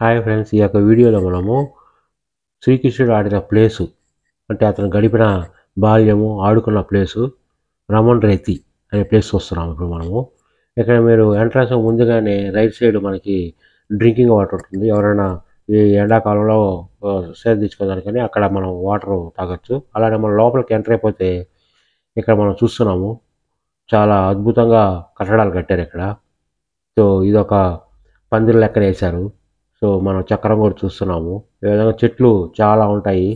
Hi friends, ఈ యొక్క వీడియోలో మనము శ్రీకృష్ణుడు ఆడిన ప్లేసు, అంటే అతను గడిపిన బాల్యము, ఆడుకున్న ప్లేసు రమణ్ రేతి అనే ప్లేస్ వస్తున్నాము. ఇప్పుడు మనము ఇక్కడ మీరు ఎంట్రన్స్ ముందుగానే రైట్ సైడ్ మనకి డ్రింకింగ్ వాటర్ ఉంటుంది. ఎవరైనా ఈ ఎండాకాలంలో సేద తీసుకోవడానికని అక్కడ మనం వాటర్ తాగొచ్చు. అలానే మనం లోపలికి ఎంటర్ అయిపోతే ఇక్కడ మనం చూస్తున్నాము చాలా అద్భుతంగా కట్టడాలు కట్టారు ఇక్కడ. సో ఇదొక పందిరి లెక్కన వేశారు. సో మనం చక్రం కూడా చూస్తున్నాము. ఈ విధంగా చెట్లు చాలా ఉంటాయి.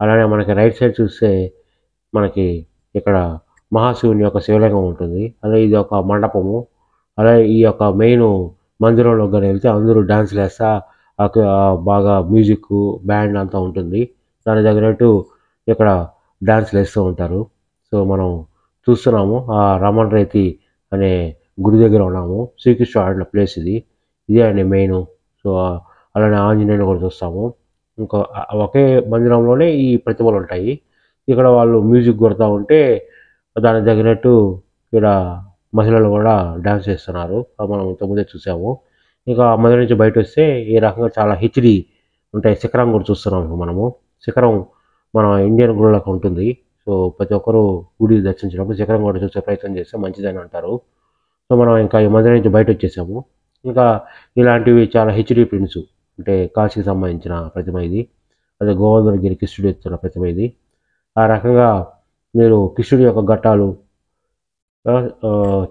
అలానే మనకి రైట్ సైడ్ చూస్తే మనకి ఇక్కడ మహాశివుని యొక్క శివలింగం ఉంటుంది. అలాగే ఇది ఒక మండపము. అలాగే ఈ యొక్క మెయిన్ మందిరంలో కానీ వెళ్తే అందరూ డ్యాన్స్లు వేస్తా బాగా మ్యూజిక్ బ్యాండ్ అంతా ఉంటుంది. దాని తగినట్టు ఇక్కడ డ్యాన్స్లు వేస్తూ ఉంటారు. సో మనం చూస్తున్నాము ఆ రమణ్ రేతి అనే గుడి దగ్గర ఉన్నాము. శ్రీకృష్ణుడు ఆడిన ప్లేస్ ఇది. ఇదే అండి మెయిన్. సో అలానే ఆంజనేయుని కూడా చూస్తాము. ఇంకా ఒకే మందిరంలోనే ఈ ప్రతిమలు ఉంటాయి. ఇక్కడ వాళ్ళు మ్యూజిక్ కొడతా ఉంటే దానికి తగినట్టు ఇక్కడ మహిళలు కూడా డ్యాన్స్ చేస్తున్నారు. మనం ఇంతకుముందే చూసాము. ఇంకా మందిరం నుంచి బయట వస్తే ఈ రకంగా చాలా హెచ్డి ఉంటాయి. శిఖరం కూడా చూస్తున్నాం మనము. శిఖరం మన ఇండియన్ గుళ్ళకు ఉంటుంది. సో ప్రతి ఒక్కరూ గుడి దర్శించినప్పుడు శిఖరం కూడా చూసే ప్రయత్నం చేస్తే మంచిదని అంటారు. సో మనం ఇంకా ఈ మందిరం నుంచి బయట వచ్చేసాము. ఇంకా ఇలాంటివి చాలా హెచ్డి ప్రింట్స్, అంటే కాశీకి సంబంధించిన ప్రతిమ ఇది. అదే గోవర్ధనగిరి కృష్ణుడు ఎత్తున్న ప్రతిమ ఇది. ఆ రకంగా మీరు కృష్ణుడి యొక్క ఘట్టాలు,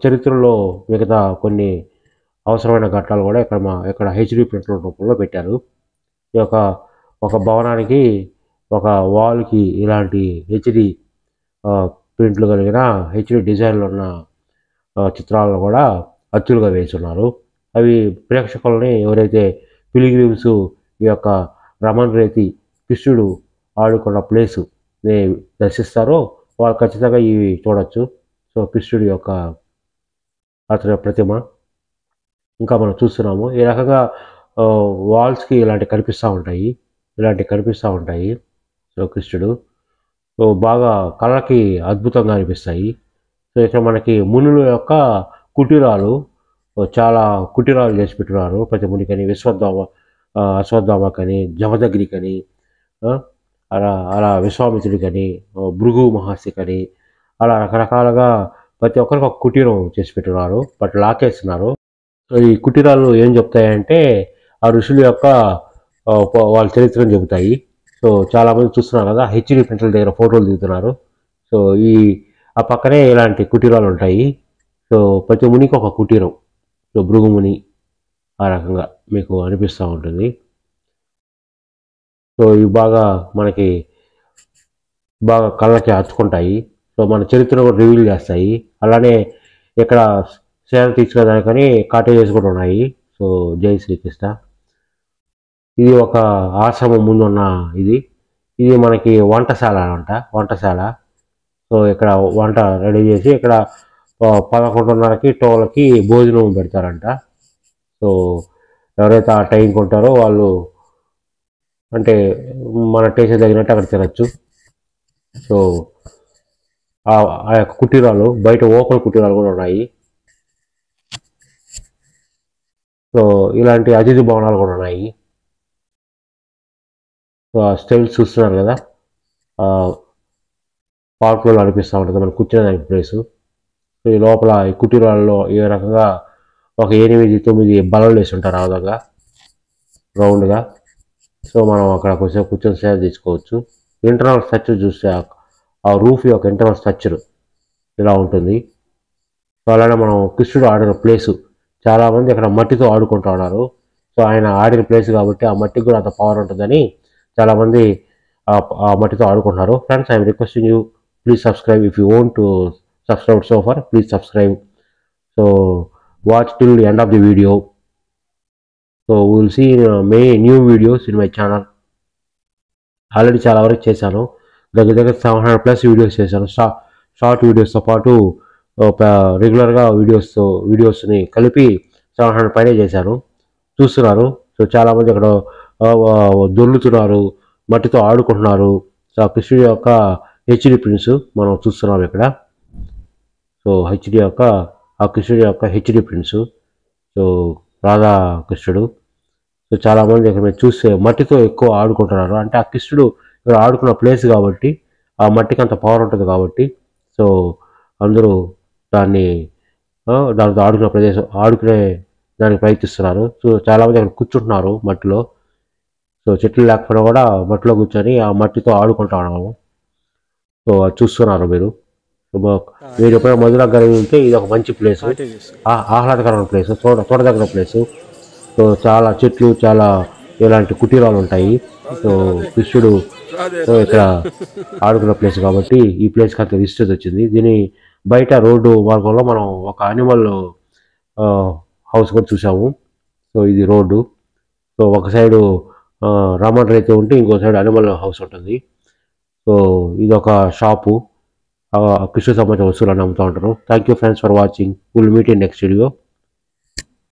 చరిత్రలో మిగతా కొన్ని అవసరమైన ఘట్టాలు కూడా ఇక్కడ హెచ్డి ప్రింట్ల రూపంలో పెట్టారు. ఈ యొక్క ఒక భవనానికి ఒక వాల్కి ఇలాంటి హెచ్డి ప్రింట్లు కలిగిన హెచ్డి డిజైన్లు ఉన్న చిత్రాలను కూడా అచ్చులుగా వేస్తున్నారు. అవి ప్రేక్షకులని ఎవరైతే పిలిగ్రిమ్స్ ఈ యొక్క రమణ్ రేతి కృష్ణుడు ఆడుకున్న ప్లేసు దర్శిస్తారో వాళ్ళు ఖచ్చితంగా ఇవి చూడొచ్చు. సో కృష్ణుడి యొక్క అతని ప్రతిమ ఇంకా మనం చూస్తున్నాము. ఈ రకంగా వాల్స్కి ఇలాంటివి కనిపిస్తూ ఉంటాయి. సో కృష్ణుడు సో బాగా కళ్ళకి అద్భుతంగా అనిపిస్తాయి. సో ఇక్కడ మనకి మునుల యొక్క కుటీరాలు, చాలా కుటీరాలు చేసి పెట్టున్నారు. ప్రతి మునికని అశ్వత్థామకని, జమదగ్నికని, అలా విశ్వామిత్రుడికని, భృగు మహర్షికని, అలా రకరకాలుగా ప్రతి ఒక్కరికి ఒక కుటీరం చేసి పెట్టున్నారు. బట్ లాకేస్తున్నారు. ఈ కుటీరాలు ఏం చెప్తాయంటే ఆ ఋషుల యొక్క వాళ్ళ చరిత్రను చెబుతాయి. సో చాలామంది చూస్తున్నారు కదా, హెచ్డి ప్రింట్ల దగ్గర ఫోటోలు దిగుతున్నారు. సో ఆ పక్కనే ఇలాంటి కుటీరాలు ఉంటాయి. సో ప్రతి మునికి ఒక కుటీరం, సో భృగుముని ఆ రకంగా మీకు అనిపిస్తూ ఉంటుంది. సో ఇవి మనకి బాగా కళ్ళకి హత్తుకుంటాయి. సో మన చరిత్రను కూడా రివీల్ చేస్తాయి. అలానే ఇక్కడ సేవ తీర్చుకోవడానికని కాటేజెస్ కూడా ఉన్నాయి. సో జై శ్రీకృష్ణ. ఇది ఒక ఆశ్రమం ముందున్న ఇది మనకి వంటశాల. సో ఇక్కడ వంట రెడీ చేసి ఇక్కడ 11:30కి 12కి భోజనం పెడతారంట. సో ఎవరైతే ఆ టైంకి ఉంటారో వాళ్ళు, అంటే మన టేస్ట్ తగినట్టు అక్కడ తినచ్చు. సో ఆ యొక్క కుటీరాలు బయట ఓపెన్ కుటీరాలు కూడా ఉన్నాయి. సో ఇలాంటి అతిథి భవనాలు కూడా ఉన్నాయి. సో ఆ స్టైల్స్ చూస్తున్నారు కదా, పార్కులో అనిపిస్తూ ఉంటుంది మనం కూర్చునేదానికి ప్లేసు. సో ఈ లోపల ఈ కుటీరాల్లో ఈ రకంగా ఒక 8-9 బలలు వేసి ఉంటారు ఆ విధంగా రౌండ్గా. సో మనం అక్కడ కొంచెం కూర్చొని సేవ తీసుకోవచ్చు. ఇంటర్నల్ స్ట్రక్చర్ చూస్తే ఆ రూఫ్ యొక్క ఇంటర్నల్ స్ట్రక్చర్ ఇలా ఉంటుంది. సో అలానే మనం కృష్ణుడు ఆడిన ప్లేసు, చాలామంది అక్కడ మట్టితో ఆడుకుంటూ ఉన్నారు. సో ఆయన ఆడిన ప్లేస్ కాబట్టి ఆ మట్టికి కూడా అంత పవర్ ఉంటుందని చాలామంది ఆ మట్టితో ఆడుకుంటున్నారు. Friends, I'm requesting you, please subscribe. If you want to subscribe so far, please subscribe. So watch till the end of the video. So we will see many new videos in my channel. Already చాలా వరకు చేశాను. దగ్గర 700+ videos చేశాను. Short వీడియోస్తో పాటు రెగ్యులర్గా వీడియోస్ని కలిపి 700 పైనే చేశాను. చూస్తున్నారు. సో చాలామంది అక్కడ దొర్లుతున్నారు, మట్టితో ఆడుకుంటున్నారు. సో కృష్ణుడి యొక్క హెచ్డి ప్రింట్స్ మనం చూస్తున్నాం ఇక్కడ. సో కృష్ణుడి యొక్క హెచ్డి ప్రింట్స్. సో రాధాకృష్ణుడు. సో చాలామంది ఇక్కడ మీరు చూస్తే మట్టితో ఎక్కువ ఆడుకుంటున్నారు. అంటే ఆ కృష్ణుడు ఇక్కడ ఆడుకున్న ప్లేస్ కాబట్టి ఆ మట్టికి అంత పవర్ ఉంటుంది కాబట్టి సో అందరూ దాన్ని దానితో ఆడుకునే ప్రదేశం ఆడుకునే దానికి ప్రయత్నిస్తున్నారు. సో చాలామంది అక్కడ కూర్చుంటున్నారు మట్టిలో. సో చెట్లు లేకపోయినా కూడా మట్టిలో కూర్చొని ఆ మట్టితో ఆడుకుంటా ఉన్నాము. సో అది చూస్తున్నారు మీరు. మీరు ఎప్పుడైనా మధుర గారి ఉంటే ఇది ఒక మంచి ప్లేస్, ఆహ్లాదకరమైన ప్లేస్, చూడదగిన ప్లేసు. సో చాలా చెట్లు, చాలా ఇలాంటి కుటీరాలు ఉంటాయి. సో కృష్ణుడు ఇక్కడ ఆడుకున్న ప్లేస్ కాబట్టి ఈ ప్లేస్కి అంత విజిటేజ్ వచ్చింది. దీని బయట రోడ్డు మార్గంలో మనం ఒక యానిమల్ హౌస్ కూడా చూసాము. సో ఇది రోడ్డు. సో ఒక సైడు రామన్ రైతు ఉంటే ఇంకో సైడ్ యానిమల్ హౌస్ ఉంటుంది. సో ఇది ఒక షాపు, కృష్ణ సంబంధించిన వస్తువులు అమ్ముతూ ఉంటారు. Thank you friends for watching. Will meet in next video.